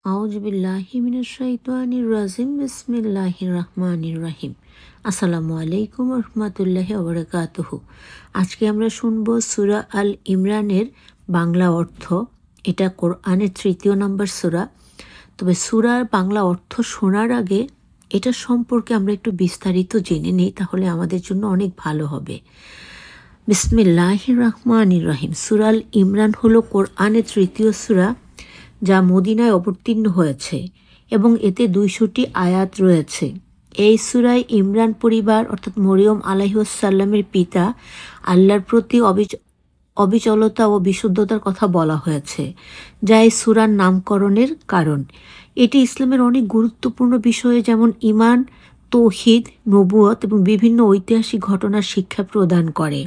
আউযুবিল্লাহি মিনাশ শাইতানির রাজিম বিসমিল্লাহির রহমানির রহিম। আসসালামু আলাইকুম ওয়া রাহমাতুল্লাহি ওয়া বারাকাতুহু। আজকে আমরা শুনব সূরা আল ইমরানের বাংলা অর্থ। এটা কোরআনের ৩য় নম্বর সূরা। তবে সূরার বাংলা অর্থ শোনার আগে এটা সম্পর্কে আমরা একটু বিস্তারিত জেনে নিই, তাহলে আমাদের জন্য অনেক ভালো হবে। বিসমিল্লাহির রহমানির রহিম। সূরা আল ইমরান হলো কোরআনের ৩য় সূরা, যা মদিনায় অবতীর্ণ হয়েছে এবং এতে ২০০টি আয়াত রয়েছে। এই সূরায় ইমরান পরিবার অর্থাৎ মরিয়ম আলাইহিসসালামের পিতা আল্লাহর প্রতি অবিচলতা ও বিশুদ্ধতার কথা বলা হয়েছে, যা এই সূরার নামকরণের কারণ। এটি ইসলামের অনেক গুরুত্বপূর্ণ বিষয়ে যেমন ঈমান, তৌহিদ, নবুয়ত এবং বিভিন্ন ঐতিহাসিক ঘটনার শিক্ষা প্রদান করে।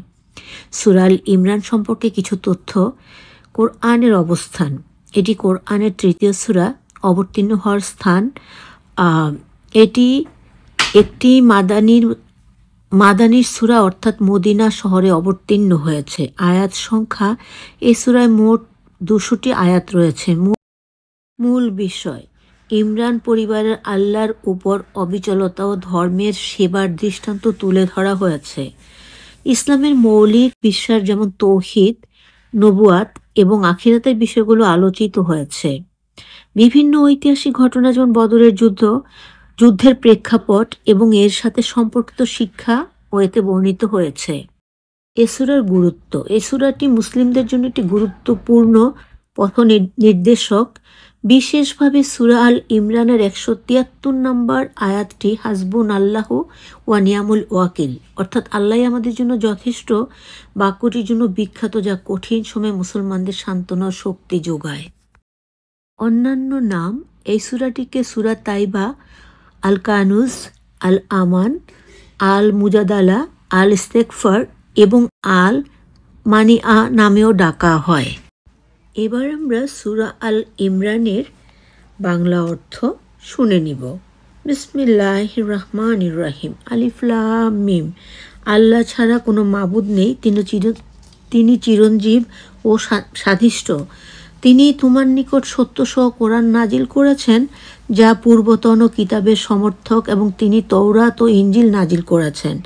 সূরা আল ইমরান সম্পর্কে কিছু তথ্য। কোরআনের অবস্থান। এটি কোরআনের ৩য় সূরা। অবতীর্ণ হওয়ার স্থান, এটি একটি মাদানির সূরা অর্থাৎ মদিনা শহরে অবতীর্ণ হয়েছে। আয়াত সংখ্যা, এই সূরায় মোট ২০০টি আয়াত রয়েছে। মূল বিষয়, ইমরান পরিবারের আল্লাহর উপর অবিচলতা ও ধর্মের সেবার দৃষ্টান্ত তুলে ধরা হয়েছে। ইসলামের মৌলিক বিশ্বাস যেমন তৌহিদ, নবুয়াত এবং আখিরাতের বিষয়গুলো আলোচিত হয়েছে। বিভিন্ন ঐতিহাসিক ঘটনা যেমন বদরের যুদ্ধের প্রেক্ষাপট এবং এর সাথে সম্পর্কিত শিক্ষা ও এতে বর্ণিত হয়েছে। এ সূরার গুরুত্ব। এই সূরাটি মুসলিমদের জন্য একটি গুরুত্বপূর্ণ পথ নির্দেশক। বিশেষভাবে সূরা আল ইমরানের ১৭৩ নম্বর আয়াতটি হাসবুন আল্লাহ ওয়া নিয়ামুল ওয়াকিল অর্থাৎ আল্লাহ আমাদের জন্য যথেষ্ট বাক্যটির জন্য বিখ্যাত, যা কঠিন সময়ে মুসলমানদের সান্ত্বনা ও শক্তি যোগায়। অন্যান্য নাম, এই সূরাটিকে সূরা তাইবা, আল কানুজ, আল আমান, আল মুজাদালা, আল ইস্তেগফার এবং আল মানিআ নামেও ডাকা হয়। এবার আমরা সূরা আল ইমরানের বাংলা অর্থ শুনে নিব। বিসমিল্লাহির রহমানির রহিম। আলিফ লাম মিম। আল্লাহ ছাড়া কোনো মাবুদ নেই, তিনি চিরঞ্জীব ও সাধিষ্ঠ। তিনি তোমার নিকট সত্যসহ কোরআন নাজিল করেছেন, যা পূর্বতন কিতাবের সমর্থক, এবং তিনি তৌরাত ও ইনজিল নাজিল করেছেন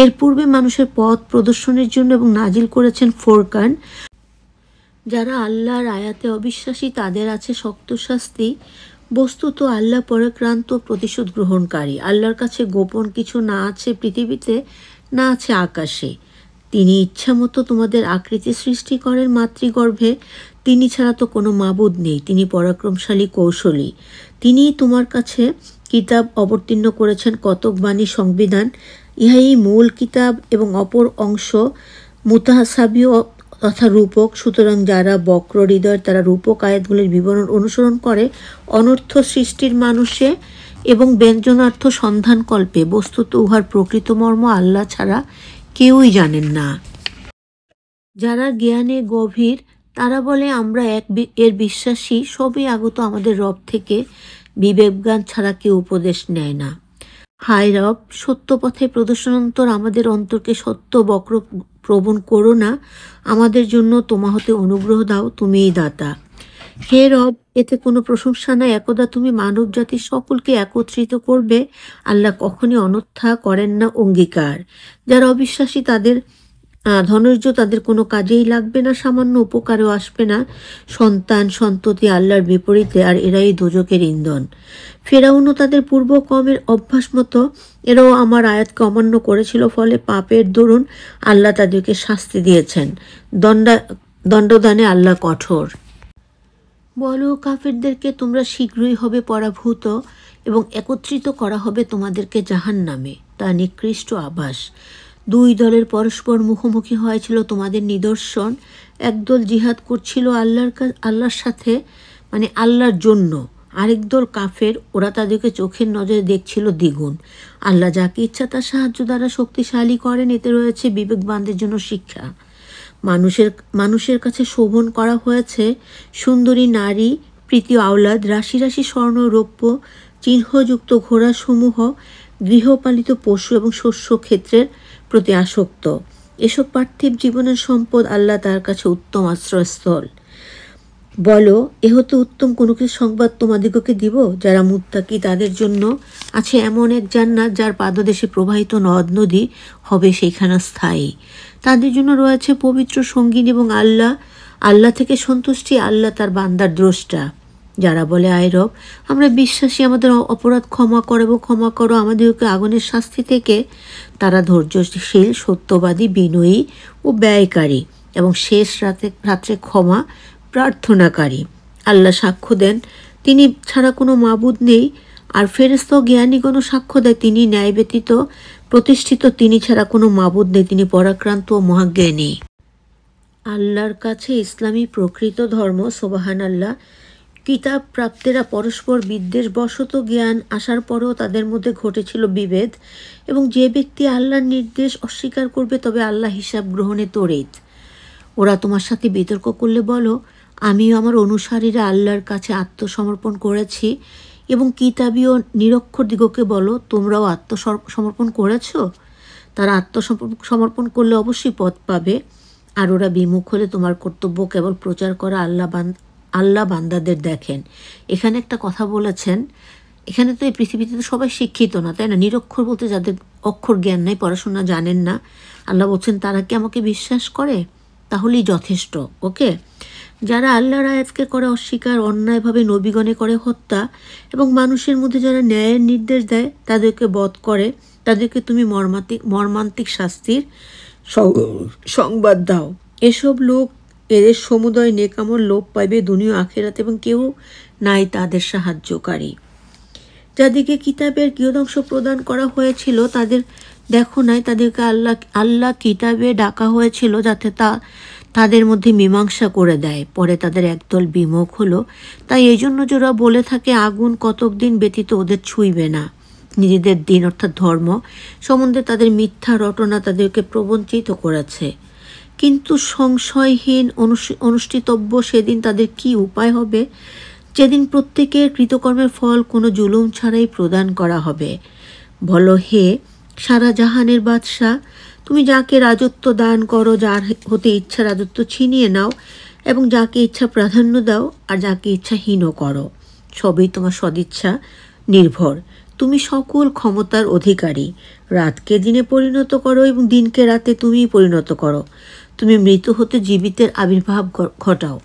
এর পূর্বে মানুষের পথ প্রদর্শনের জন্য, এবং নাজিল করেছেন ফোরকান। যারা আল্লাহর আয়াতে অবিশ্বাসী তাদের আছে শক্ত শাস্তি। বস্তুত আল্লাহ পরাক্রান্ত, প্রতিশোধ গ্রহণকারী। আল্লাহর কাছে গোপন কিছু না আছে পৃথিবীতে, না আছে আকাশে। তিনি ইচ্ছামতো তোমাদের আকৃতি সৃষ্টি করেন মাতৃগর্ভে। তিনি ছাড়া তো কোনো মাবুদ নেই। তিনি পরাক্রমশালী, কৌশলী। তিনিই তোমার কাছে কিতাব অবতীর্ণ করেছেন, কতক বাণী, সংবিধান। ইহাই মূল কিতাব এবং অপর অংশ মুতাসাবিহ তথা রূপক। সুতরাং যারা বক্র হৃদয়, তারা রূপক আয়াতগুলির বিবরণ অনুসরণ করে অনর্থ সৃষ্টির মানুষে এবং ব্যঞ্জনার্থ সন্ধানকল্পে। বস্তুত উহার প্রকৃত মর্ম আল্লাহ ছাড়া কেউই জানেন না। যারা জ্ঞানে গভীর তারা বলে আমরা এর বিশ্বাসী, সবই আগত আমাদের রব থেকে, বিবেকজ্ঞান ছাড়া কেউ উপদেশ নেয় না। হায় রব, সত্য পথে প্রদর্শনান্তর আমাদের অন্তরকে সত্য বক্র প্রবণ করো না। আমাদের জন্য তোমা হতে অনুগ্রহ দাও, তুমিই দাতা। হে রব, এতে কোনো প্রশংসা নাই। একদা তুমি মানব জাতির সকলকে একত্রিত করবে। আল্লাহ কখনই অন্যথা করেন না অঙ্গীকার। যারা অবিশ্বাসী তাদের ধৈর্য তাদের কোনো কাজেই লাগবে না, সামান্য উপকারেও আসবে না। সন্তান সন্ততি আল্লাহর বিপরীতে, আর এরাই দোজকের ইন্ধন। ফেরাউনও তাদের পূর্ব কওমের অভ্যাস মতো এরাও আমার আয়াতকে অমান্য করেছিল, ফলে পাপের দরুন আল্লাহ তাদেরকে শাস্তি দিয়েছেন। দণ্ডদানে আল্লাহ কঠোর। বলো কাফেরদেরকে, তোমরা শীঘ্রই হবে পরাভূত এবং একত্রিত করা হবে তোমাদেরকে জাহান্নামে, তা নিকৃষ্ট আবাস। দুই দলের পরস্পর মুখোমুখি হয়েছিল তোমাদের নিদর্শন। একদল জিহাদ করছিল আল্লাহর সাথে, মানে আল্লাহর জন্য। আরেক দল কাফের, ওরা তাদেরকে চোখের নজরে দেখছিল দ্বিগুণ। আল্লাহ যাকে ইচ্ছা তার সাহায্য দ্বারা শক্তিশালী করেন। এতে রয়েছে বিবেকবানদের জন্য শিক্ষা। মানুষের কাছে শোভন করা হয়েছে সুন্দরী নারী, প্রীতি আওলাদ, রাশি রাশি স্বর্ণ রৌপ্য, চিহ্নযুক্ত ঘোড়াসমূহ, গৃহপালিত পশু এবং শস্য ক্ষেত্রের প্রতি আসক্ত। এসব পার্থিব জীবনের সম্পদ আল্লাহ তার কাছে উত্তম আশ্রয়স্থল। বলো, এ হতে উত্তম কোনো কিছু সংবাদ তোমাদিগকে দিব। যারা মুত্তাকি তাদের জন্য আছে এমন এক জান্নাত যার পাদদেশে প্রবাহিত নদ নদী হবে সেইখানে স্থায়ী। তাদের জন্য রয়েছে পবিত্র সঙ্গিনী এবং আল্লাহ থেকে সন্তুষ্টি। আল্লাহ তার বান্দার দ্রষ্টা। যারা বলে, আয় রব, আমরা বিশ্বাসী, আমাদের অপরাধ ক্ষমা করো আমাদেরকে আগুনের শাস্তি থেকে, তারা ধৈর্যশীল, সত্যবাদী, বিনয়ী ও ব্যয়কারী এবং শেষ রাত্রে ক্ষমা প্রার্থনাকারী। আল্লাহ সাক্ষ্য দেন তিনি ছাড়া কোনো মাবুদ নেই, আর ফেরেশতা ও জ্ঞানীগণও সাক্ষ্য দেয় তিনি ন্যায় ব্যতীত প্রতিষ্ঠিত, তিনি ছাড়া কোনো মাবুদ নেই, তিনি পরাক্রান্ত ও মহাজ্ঞানী। আল্লাহর কাছে ইসলামী প্রকৃত ধর্ম। সুবহানাল্লাহ। কিতাব প্রাপ্তেরা পরস্পর বিদ্বেষবশত জ্ঞান আসার পরেও তাদের মধ্যে ঘটেছিল বিভেদ, এবং যে ব্যক্তি আল্লাহর নির্দেশ অস্বীকার করবে তবে আল্লাহ হিসাব গ্রহণে তড়িৎ। ওরা তোমার সাথে বিতর্ক করলে বলো, আমিও আমার অনুসারীরা আল্লাহর কাছে আত্মসমর্পণ করেছি, এবং কিতাবীয় নিরক্ষর দিগকে বলো, তোমরাও আত্মসমর্পণ করেছ। তারা আত্মসমর্পণ করলে অবশ্যই পথ পাবে। আর ওরা বিমুখ হলে তোমার কর্তব্য কেবল প্রচার করা আল্লাহ বান্দাদের দেখেন। এখানে একটা কথা বলেছেন, এখানে তো এই পৃথিবীতে তো সবাই শিক্ষিত না, তাই না? নিরক্ষর বলতে যাদের অক্ষর জ্ঞান নেই, পড়াশোনা জানেন না। আল্লাহ বলছেন তারা কি আমাকে বিশ্বাস করে? তাহলেই যথেষ্ট। ওকে, যারা আল্লাহর আয়াতকে করে অস্বীকার, অন্যায়ভাবে নবীগণে করে হত্যা, এবং মানুষের মধ্যে যারা ন্যায়ের নির্দেশ দেয় তাদেরকে বধ করে, তাদেরকে তুমি মর্মান্তিক শাস্তির সংবাদ দাও। এসব লোক, এদের সমুদয় নেকামল লোপ পাইবে দুনিয়া আখিরাত, এবং কেউ নাই তাদের সাহায্যকারী। যাদেরকে কিতাবের কিয়দংশ প্রদান করা হয়েছিল তাদের দেখো নাই, তাদেরকে আল্লাহ কিতাবে ডাকা হয়েছিল যাতে তাদের মধ্যে মীমাংসা করে দেয়। পরে তাদের একদল বিমুখ হলো। তাই এই জন্য যারা বলে থাকে আগুন কতক দিন ব্যতীত ওদের ছুঁইবে না। নিজেদের দিন অর্থাৎ ধর্ম সম্বন্ধে তাদের মিথ্যা রটনা তাদেরকে প্রবঞ্চিত করেছে। কিন্তু সংশয়হীন অনুষ্ঠিতব্য সেদিন তাদের কি উপায় হবে, যেদিন প্রত্যেকের কৃতকর্মের ফল কোনো জুলুম ছাড়াই প্রদান করা হবে। বলো, হে সারা জাহানের বাদশাহ, তুমি যাকে রাজত্ব দান করো, যার হতে ইচ্ছা রাজত্ব ছিনিয়ে নাও, এবং যাকে ইচ্ছা প্রাধান্য দাও, আর যাকে ইচ্ছা হীন করো। সবই তোমার সদিচ্ছা নির্ভর। তুমি সকল ক্ষমতার অধিকারী। রাতকে দিনে পরিণত করো এবং দিনকে রাতে তুমিই পরিণত করো। তুমি মৃত হতে জীবিতের আবির্ভাব ঘটাও,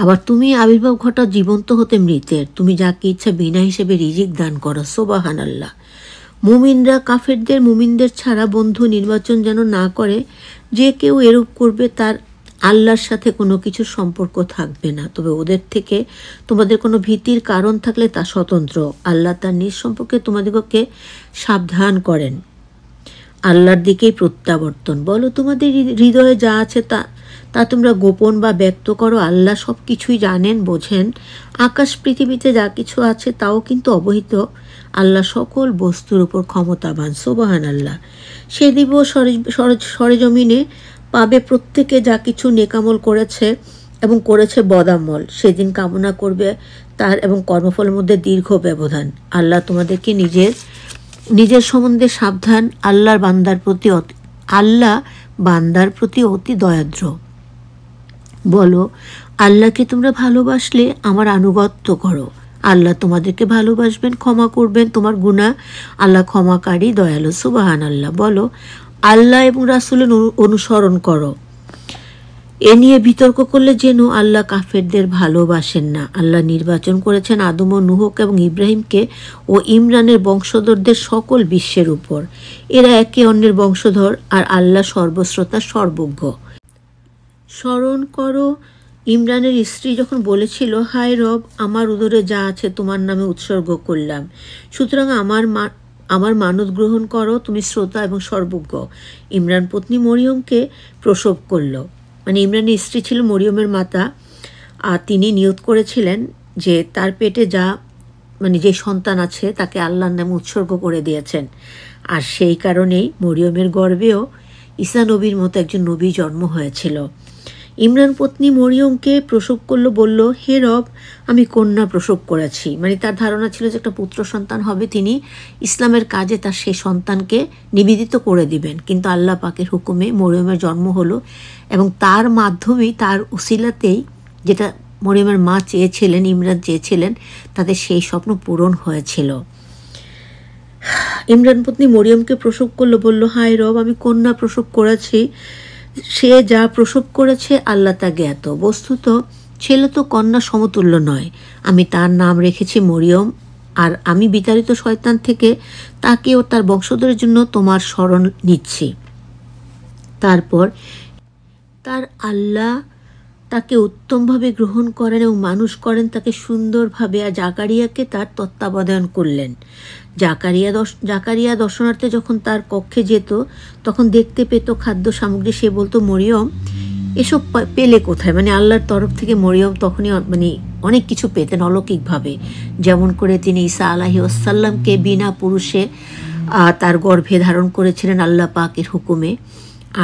আবার তুমি আবির্ভাব ঘটাও জীবন্ত হতে মৃতের। তুমি যাকে ইচ্ছা বিনা হিসেবে রিজিক দান করো। সুবহানাল্লাহ। মুমিনরা কাফেরদের মুমিনদের ছাড়া বন্ধু নির্বাচন যেন না করে। যে কেউ এরূপ করবে তার আল্লাহর সাথে কোনো কিছু সম্পর্ক থাকবে না। তবে ওদের থেকে তোমাদের কোনো ভীতির কারণ থাকলে তা স্বতন্ত্র। আল্লাহ তার নিজ সম্পর্কে তোমাদেরকে সাবধান করেন। আল্লাহর দিকেই প্রত্যাবর্তন। বলো, তোমাদের হৃদয়ে যা আছে তা তোমরা গোপন বা ব্যক্ত করো, আল্লাহ সব কিছুই জানেন, বোঝেন। আকাশ পৃথিবীতে যা কিছু আছে তাও কিন্তু অবহিত। আল্লাহ সকল বস্তুর উপর ক্ষমতাবান। সুবহানাল্লাহ। সে দিবস সরেজমিনে পাবে প্রত্যেকে যা কিছু নেকামল করেছে এবং করেছে বদামল। সেদিন কামনা করবে তার এবং কর্মফলের মধ্যে দীর্ঘ ব্যবধান। আল্লাহ তোমাদেরকে নিজের সম্বন্ধে সাবধান। আল্লাহ বান্দার প্রতি অতি দয়াদ্র। বলো, আল্লাহকে তোমরা ভালোবাসলে আমার আনুগত্য করো। আল্লাহ তোমাদেরকে ভালোবাসবেন, ক্ষমা করবেন তোমার গুনাহ। আল্লাহ ক্ষমাকারী, দয়ালু। সুবহানাল্লাহ। বলো, আল্লাহ এবং রাসূলের অনুসরণ করো। এ নিয়ে বিতর্ক করলে যেন আল্লাহ কাফেরদের ভালোবাসেন না। আল্লাহ নির্বাচন করেছেন আদম ও নূহকে এবং ইব্রাহিমকে ও ইমরানের বংশধরদের সকল বিশ্বের উপর। এরা একে অন্যের বংশধর, আর আল্লাহ সর্বশ্রোতা, সর্বজ্ঞ। স্মরণ করো, ইমরানের স্ত্রী যখন বলেছিল, হায় রব, আমার উদরে যা আছে তোমার নামে উৎসর্গ করলাম, সুতরাং আমার মানত গ্রহণ করো, তুমি শ্রোতা এবং সর্বজ্ঞ। ইমরান পত্নী মরিয়মকে প্রসব করল। মানে ইমরানের স্ত্রী ছিল মরিয়মের মাতা, আর তিনি নিয়ত করেছিলেন যে তার পেটে যে সন্তান আছে তাকে আল্লাহর নামে উৎসর্গ করে দিয়েছেন। আর সেই কারণেই মরিয়মের গর্ভেও ঈসা নবীর মতো একজন নবী জন্ম হয়েছিল। ইমরান পত্নী মরিয়মকে প্রসব করলো, বলল, হে রব, আমি কন্যা প্রসব করেছি। তার ধারণা ছিল যে একটা পুত্র সন্তান হবে, তিনি ইসলামের কাজে তার সেই সন্তানকে নিবেদিত করে দিবেন। কিন্তু আল্লাহ পাকের হুকুমে মরিয়মের জন্ম হলো, এবং তার মাধ্যমেই, তার উসিলাতেই যেটা মরিয়মের মা চেয়েছিলেন, ইমরান চেয়েছিলেন, তাদের সেই স্বপ্ন পূরণ হয়েছিল। ইমরান পত্নী মরিয়মকে প্রসব করলো, বলল, হায় রব, আমি কন্যা প্রসব করেছি। সে যা প্রসব করেছে আল্লাহ তা জ্ঞাত। বস্তুত ছেলে তো কন্যা সমতুল্য নয়। আমি তার নাম রেখেছি মরিয়ম, আর আমি বিতাড়িত শয়তান থেকে তাকে ও তার বংশধরের জন্য তোমার শরণ নিচ্ছি। তারপর তার আল্লাহ তাকে উত্তমভাবে গ্রহণ করেন এবং মানুষ করেন তাকে সুন্দরভাবে, আর জাকারিয়াকে তার তত্ত্বাবধান করলেন। জাকারিয়া দর্শনার্থে যখন তার কক্ষে যেত তখন দেখতে পেত খাদ্য সামগ্রী। সে বলতো, মরিয়ম এসব পেলে কোথায়? মানে আল্লাহর তরফ থেকে মরিয়ম তখনই অনেক কিছু পেতেন অলৌকিকভাবে। যেমন করে তিনি ঈসা আলাইহিসসালামকে বিনা পুরুষে তার গর্ভে ধারণ করেছিলেন আল্লাহ পাকের হুকুমে।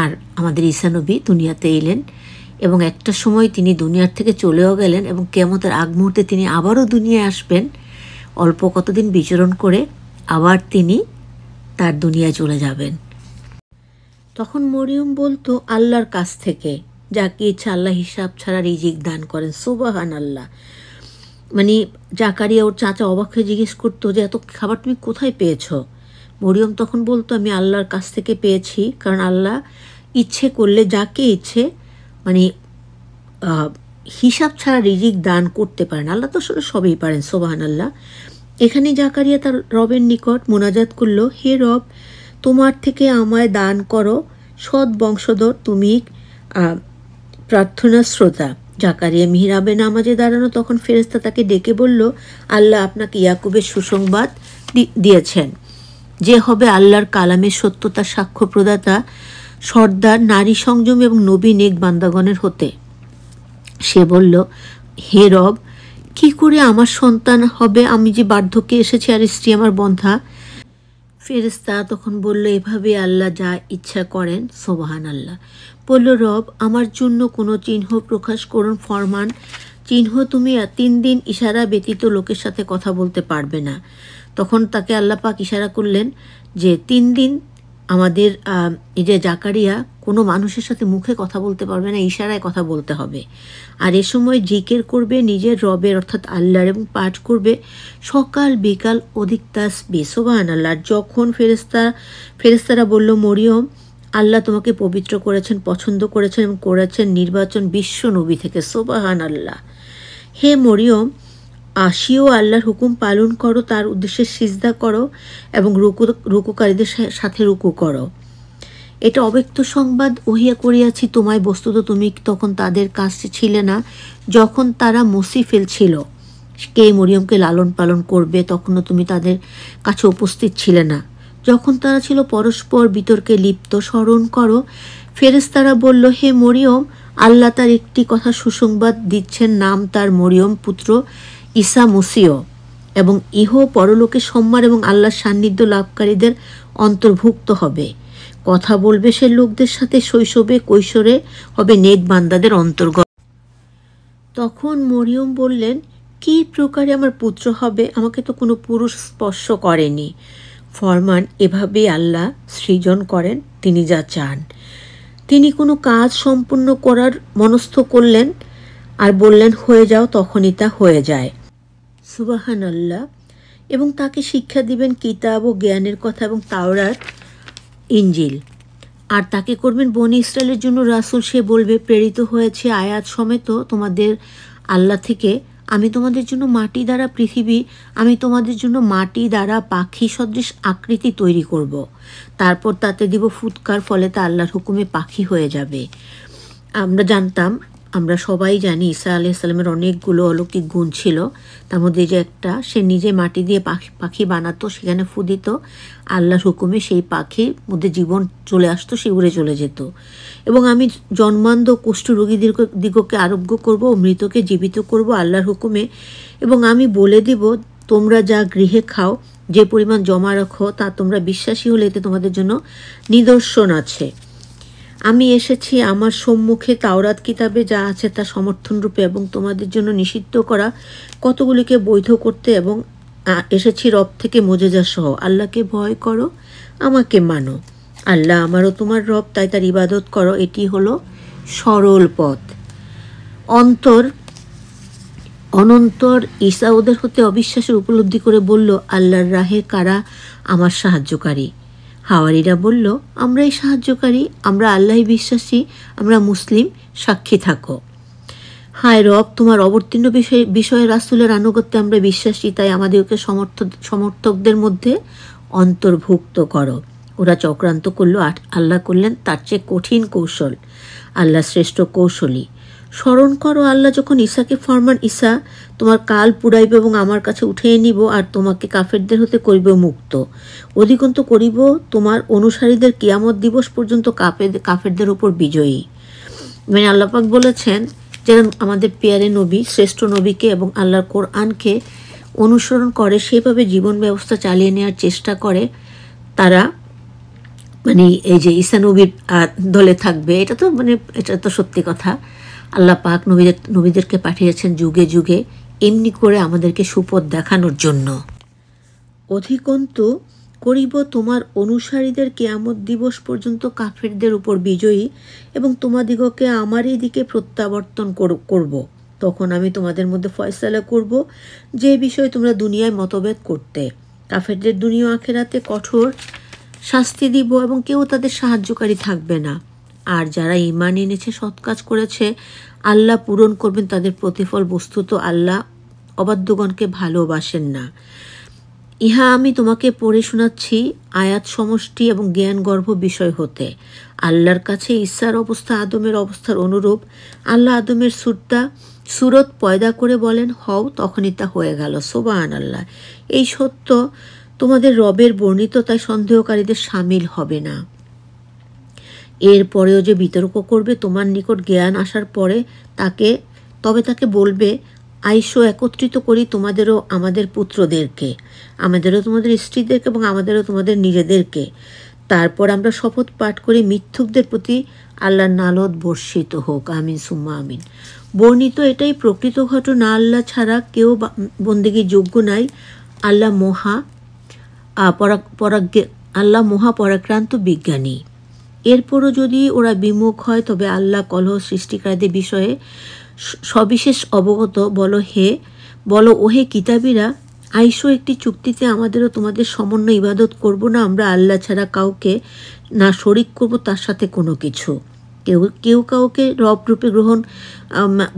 আর আমাদের ঈসা নবী দুনিয়াতে এলেন এবং একটা সময় তিনি দুনিয়ার থেকে চলেও গেলেন এবং কিয়ামতের আগ মুহূর্তে তিনি আবারও দুনিয়ায় আসবেন। অল্প কতদিন বিচরণ করে আবার তিনি তার দুনিয়ায় চলে যাবেন। তখন মরিয়ম বলতো, আল্লাহর কাছ থেকে, যাকে ইচ্ছা আল্লাহ হিসাব ছাড়া রিজিক দান করেন। সুবহান আল্লাহ। মানে জাকারিয়া ওর চাচা অবাক হয়ে জিজ্ঞেস করতো যে এত খাবার তুমি কোথায় পেয়েছো? মরিয়ম তখন বলতো, আমি আল্লাহর কাছ থেকে পেয়েছি, কারণ আল্লাহ ইচ্ছে করলে যাকে ইচ্ছে মানে হিসাব ছাড়া রিজিক দান করতে পারেন। আল্লাহ তো আসলে সবই পারেন। সুবহান আল্লাহ। এখানে জাকারিয়া তার রবের নিকট মোনাজাত করলো, হে রব, তোমার থেকে আমায় দান করো সৎ বংশধর, তুমি প্রার্থনা শ্রোতা। জাকারিয়া মিহরাবে নামাজে দাঁড়ানো, তখন ফেরেশতা তাকে ডেকে বলল, আল্লাহ আপনাকে ইয়াকুবের সুসংবাদ দিয়েছেন, যে হবে আল্লাহর কালামের সত্যতার সাক্ষ্য প্রদাতা, সর্দার, নারী সংযম এবং নবী নেক বান্দাগণের হতে। সে বলল, হে রব, কি করে আমার সন্তান হবে? আমি যে বার্ধক্যে এসেছি আর স্ত্রী আমার বন্ধা। ফেরেশতা তখন বলল, এভাবে আল্লাহ যা ইচ্ছা করেন। সুবহান আল্লাহ। বলল, রব, আমার জন্য কোনো চিহ্ন প্রকাশ করুন, ফরমান চিহ্ন তুমি 3 দিন ইশারা ব্যতীত লোকের সাথে কথা বলতে পারবে না। তখন তাকে আল্লাহ পাক ইশারা করলেন যে 3 দিন আমাদের এই যে জাকারিয়া কোনো মানুষের সাথে মুখে কথা বলতে পারবে না, ইশারায় কথা বলতে হবে। আর এ সময় জিকির করবে নিজের রবের অর্থাৎ আল্লাহর এবং পাঠ করবে সকাল বিকাল অধিক তাসবিহ। সুবহানাল্লাহ। যখন ফেরেশতারা বলল, মরিয়ম, আল্লাহ তোমাকে পবিত্র করেছেন, পছন্দ করেছেন এবং করেছেন নির্বাচন বিশ্ব নবী থেকে। সুবহানাল্লাহ। হে মরিয়ম, আসিও আল্লাহর হুকুম পালন করো, তার উদ্দেশ্যে সিজদা করো এবং রুকুকারীদের সাথে রুকু করো। এটা অব্যক্ত সংবাদ ওহিয়া করিয়াছি তোমায়, বস্তুত তুমি তখন তাদের কাছে ছিলে না যখন তারা মসি ফেলছিল। কে মরিয়মকে লালন পালন করবে, তখনও তুমি তাদের কাছে উপস্থিত ছিলে না যখন তারা ছিল পরস্পর বিতর্কে লিপ্ত। স্মরণ করো। ফেরেশতারা বলল, হে মরিয়ম, আল্লাহ তার একটি কথা সুসংবাদ দিচ্ছেন, নাম তার মরিয়ম, পুত্র ঈসা মসিহ, এবং ইহ পরলোকে সম্মান এবং আল্লাহর সান্নিধ্য লাভকারীদের অন্তর্ভুক্ত হবে। কথা বলবে সে লোকদের সাথে, শৈশবে কৈশোরে হবে নেক বান্দাদের অন্তর্গত। তখন মরিয়ম বললেন, কি প্রকারে আমার পুত্র হবে? আমাকে তো কোনো পুরুষ স্পর্শ করেনি। ফরমান, এভাবেই আল্লাহ সৃজন করেন তিনি যা চান। তিনি কোনো কাজ সম্পূর্ণ করার মনস্থ করলেন আর বললেন, হয়ে যাও, তখনই তা হয়ে যায়। সুবহানাল্লাহ। এবং তাকে শিক্ষা দিবেন কিতাব ও জ্ঞানের কথা এবং তাওরাত, ইনজিল, আর তাকে করবেন বনি ইসরায়েলের জন্য রাসূল। সে বলবে, প্রেরিত হয়েছে আয়াত সমেত তোমাদের আল্লাহ থেকে। আমি তোমাদের জন্য মাটি দ্বারা আমি তোমাদের জন্য মাটি দ্বারা পাখি সদৃশ আকৃতি তৈরি করব। তারপর তাতে দিব ফুৎকার, ফলে তা আল্লাহর হুকুমে পাখি হয়ে যাবে। আমরা সবাই জানি ঈসা আলাইহিস সালামের অনেকগুলো অলৌকিক গুণ ছিল। তার মধ্যে যে একটা, সে নিজে মাটি দিয়ে পাখি বানাতো, সেখানে ফু দিত, আল্লাহর হুকুমে সেই পাখির মধ্যে জীবন চলে আসতো, সে উড়ে চলে যেত। এবং আমি জন্মান্ধ কুষ্ঠ রোগীদিগকে আরোগ্য করব ও মৃতকে জীবিত করব আল্লাহর হুকুমে। এবং আমি বলে দিব, তোমরা যা গৃহে খাও, যে পরিমাণ জমা রাখো, তা তোমরা বিশ্বাসী হলে এতে তোমাদের জন্য নিদর্শন আছে। আমি এসেছি আমার সম্মুখে তাওরাত কিতাবে যা আছে তা সমর্থনরূপে এবং তোমাদের জন্য নিষিদ্ধ করা কতগুলিকে বৈধ করতে, এবং এসেছি রব থেকে মুজিজা সহ। আল্লাহকে ভয় করো, আমাকে মানো। আল্লাহ আমারও তোমার রব, তাই তার ইবাদত করো। এটি হলো সরল পথ। অন্তর অনন্তর ঈসা ওদের হতে অবিশ্বাসের উপলব্ধি করে বলল, আল্লাহর রাহে কারা আমার সাহায্যকারী? হাওয়ারিরা বলল, আমরাই সাহায্যকারী, আমরা আল্লাহই বিশ্বাসী, আমরা মুসলিম, সাক্ষী থাকো। হায় রব, তোমার অবতীর্ণ বিষয়ে রাসূলের আনুগত্যে আমরা বিশ্বাসী, তাই আমাদেরকে সমর্থকদের মধ্যে অন্তর্ভুক্ত করো। ওরা চক্রান্ত করলো, আল্লাহ করলেন তার চেয়ে কঠিন কৌশল। আল্লাহ শ্রেষ্ঠ কৌশলী। স্মরণ করো, আল্লাহ যখন ঈসাকে ফরমান, ঈসা তোমার কাল পুড়াইব এবং আমার কাছে উঠিয়ে নিব, আর তোমাকে কাফেরদের হতে করিব মুক্ত। অধিকন্তু করিব তোমার অনুসারীদের কিয়ামত দিবস পর্যন্ত কাফেরদের উপর বিজয়ী। মানে আল্লাহ পাক বলেছেন, যারা আমাদের পেয়ারে নবী, শ্রেষ্ঠ নবীকে এবং আল্লাহর কোরআনকে অনুসরণ করে, সেভাবে জীবন ব্যবস্থা চালিয়ে নেওয়ার চেষ্টা করে, তারা মানে এই যে ঈসা নবীর দলে থাকবে। এটা তো সত্যি কথা। আল্লাহ পাক নবীদেরকে পাঠিয়েছেন যুগে যুগে এমনি করে আমাদেরকে সুপথ দেখানোর জন্য। অধিকন্তু করিব তোমার অনুসারীদের কিয়ামত দিবস পর্যন্ত কাফেরদের উপর বিজয়ী, এবং তোমাদিগকে আমারই দিকে প্রত্যাবর্তন করব। তখন আমি তোমাদের মধ্যে ফয়সালা করব যে বিষয়ে তোমরা দুনিয়ায় মতভেদ করতে। কাফেরদের দুনিয়া আখেরাতে কঠোর শাস্তি দিব এবং কেউ তাদের সাহায্যকারী থাকবে না। আর যারা ঈমান এনেছে, সৎ কাজ করেছে, আল্লাহ পূরণ করবেন তাদের প্রতিফল। বস্তুত আল্লাহ অবাধ্যগণকে ভালোবাসেন না। ইহা আমি তোমাকে পড়ে শোনাচ্ছি আয়াত সমষ্টি এবং জ্ঞানগর্ভ বিষয় হতে। আল্লাহর কাছে ঈসার অবস্থা আদমের অবস্থার অনুরূপ। আল্লাহ আদমের সুরত পয়দা করে বলেন, হও, তখনই তা হয়ে গেল। সুবহানাল্লাহ। এই সত্য তোমাদের রবের বর্ণিত, তাই সন্দেহকারীদের সামিল হবে না। এরপরেও যে বিতর্ক করবে, তোমার নিকট জ্ঞান আসার পরে তবে তাকে বলবে, আইসো একত্রিত করি তোমাদেরও আমাদের পুত্রদেরকে, আমাদেরও তোমাদের স্ত্রীদেরকে এবং আমাদেরও তোমাদের নিজেদেরকে। তারপর আমরা শপথ পাঠ করি, মিথ্যুকদের প্রতি আল্লাহর নালত বর্ষিত হোক। আমিন সুম্মা আমিন। বর্ণিত এটাই প্রকৃত ঘটনা। আল্লাহ ছাড়া কেউ বন্দেগীর যোগ্য নাই। আল্লাহ মহাপরাক্রান্ত বিজ্ঞানী। এরপরও যদি ওরা বিমুখ হয়, তবে আল্লাহ কলহ সৃষ্টিকারীদের বিষয়ে সবিশেষ অবগত। বলো ওহে কিতাবীরা, আইসো একটি চুক্তিতে আমাদেরও তোমাদের সমন্বয় ইবাদত করব না। আমরা আল্লাহ ছাড়া কাউকে না শরিক করব তার সাথে কোনো কিছু। কেউ কাউকে রব রূপে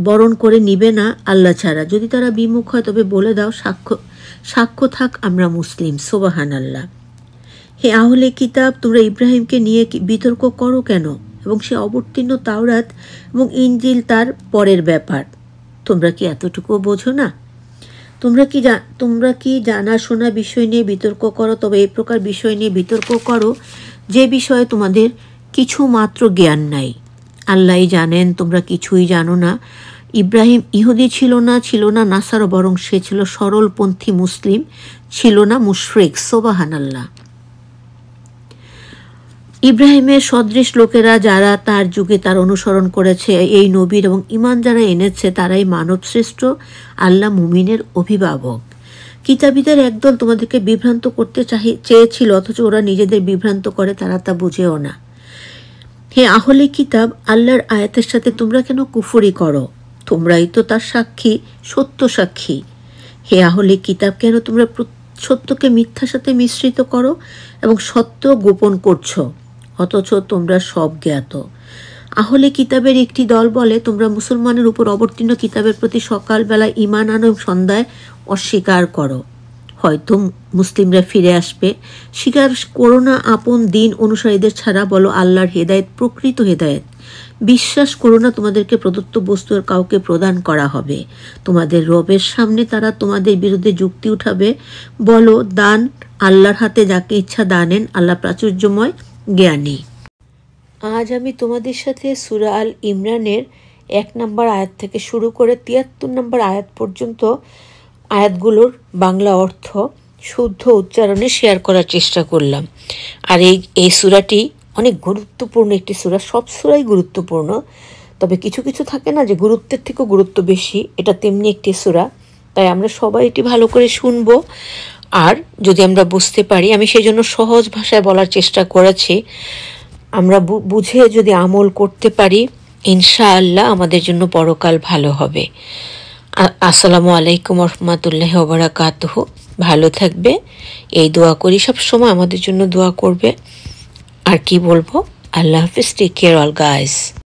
বরণ করে নিবে না আল্লাহ ছাড়া। যদি তারা বিমুখ হয়, তবে বলে দাও, সাক্ষ্য থাক আমরা মুসলিম। সুবহানাল্লাহ। হে আহলে কিতাব, তোমরা ইব্রাহিমকে নিয়ে বিতর্ক করো কেন? এবং সে অবতীর্ণ তাওরাত এবং ইনজিল তার পরের ব্যাপার। তোমরা কি এতটুকু বোঝো না? তোমরা কি জানাশোনা বিষয় নিয়ে বিতর্ক করো? তবে এই প্রকার বিষয় নিয়ে বিতর্ক করো যে বিষয়ে তোমাদের কিছু মাত্র জ্ঞান নাই। আল্লাহই জানেন, তোমরা কিছুই জানো না। ইব্রাহিম ইহুদি ছিল না নাসারও, বরং সে ছিল সরলপন্থী মুসলিম, ছিল না মুশরিক। সুবহানাল্লাহ। ইব্রাহিমের সদৃশ লোকেরা যারা তার যুগে তার অনুসরণ করেছে, এই নবীর এবং ঈমান যারা এনেছে, তারাই মানব শ্রেষ্ঠ, আল্লাহ মুমিনের অভিভাবক। কিতাবীদের একদল তোমাদেরকে বিভ্রান্ত করতে চেয়েছিল, অথচ ওরা নিজেদের বিভ্রান্ত করে, তারা তা বুঝেও না। হে আহলে কিতাব, আল্লাহর আয়াতের সাথে তোমরা কেন কুফরি করো? তোমরাই তো তার সাক্ষী, সত্য সাক্ষী। হে আহলে কিতাব, কেন তোমরা সত্যকে মিথ্যার সাথে মিশ্রিত করো এবং সত্য গোপন করছো, অথচ তোমরা সব জ্ঞাত। আহলে কিতাবের একটি দল বলে, তোমরা মুসলমানের উপর অবতীর্ণ কিতাবের প্রতি সকালবেলা ঈমান আনো এবং সন্ধ্যায় অস্বীকার করো। হয়তো মুসলিমরা ফিরে আসবে। স্বীকার করো না আপন দিন অনুসারীদের ছাড়া। বলো, আল্লাহর হেদায়েত প্রকৃত হেদায়েত। বিশ্বাস করো না তোমাদেরকে প্রদত্ত বস্তুর কাউকে প্রদান করা হবে। তোমাদের রবের সামনে তারা তোমাদের বিরুদ্ধে যুক্তি উঠাবে। বলো, দান আল্লাহর হাতে, যাকে ইচ্ছা দানেন। আল্লাহ প্রাচুর্যময় জ্ঞানী। আজ আমি তোমাদের সাথে সূরা আল ইমরানের 1 নম্বর আয়াত থেকে শুরু করে 73 নম্বর আয়াত পর্যন্ত আয়াতগুলোর বাংলা অর্থ শুদ্ধ উচ্চারণে শেয়ার করার চেষ্টা করলাম। আর এই সূরাটি অনেক গুরুত্বপূর্ণ একটি সূরা। সব সূরাই গুরুত্বপূর্ণ, তবে কিছু কিছু থাকে না যে গুরুত্বের থেকেও গুরুত্ব বেশি, এটা তেমনি একটি সূরা। তাই আমরা সবাই এটি ভালো করে শুনবো, আর যদি আমরা বুঝতে পারি, আমি সেই জন্য সহজ ভাষায় বলার চেষ্টা করেছি, আমরা বুঝে যদি আমল করতে পারি, ইনশাআল্লাহ আমাদের জন্য পরকাল ভালো হবে। আসসালামু আলাইকুম রহমতুল্লাহি ওয়া বারাকাতুহু। ভালো থাকবে, এই দোয়া করি, সব সময় আমাদের জন্য দোয়া করবে। আর কি বলবো, আল্লাহ হাফিজ, টেক কেয়ার অল গাইস।